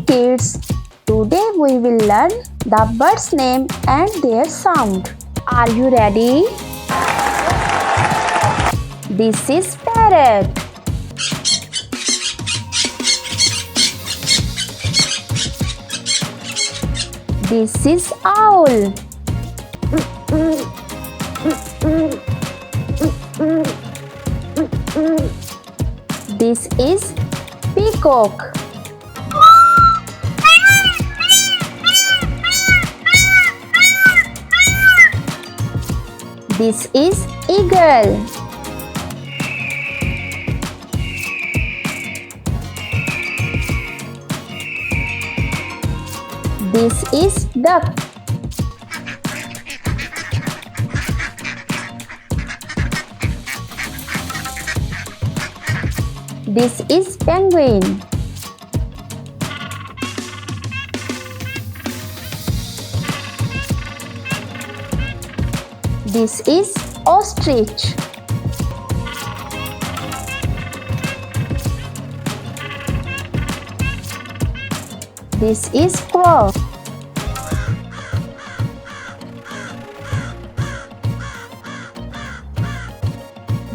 kids. Today we will learn the bird's name and their sound. Are you ready? This is Parrot. This is Owl. This is Peacock. This is Eagle. This is Duck. This is Penguin. This is Ostrich. This is Crow.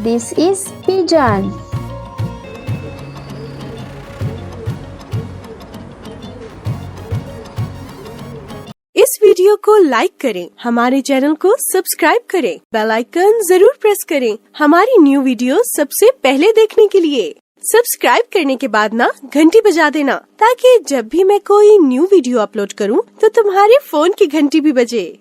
This is Pigeon. इस video को like करें, हमारे channel को subscribe करें, bell icon जरूर press करें हमारी new video सबसे पहले देखने के लिए। सब्सक्राइब करने के बाद ना घंटी बजा देना, ताकि जब भी मैं कोई न्यू वीडियो अपलोड करूं तो तुम्हारे फोन की घंटी भी बजे।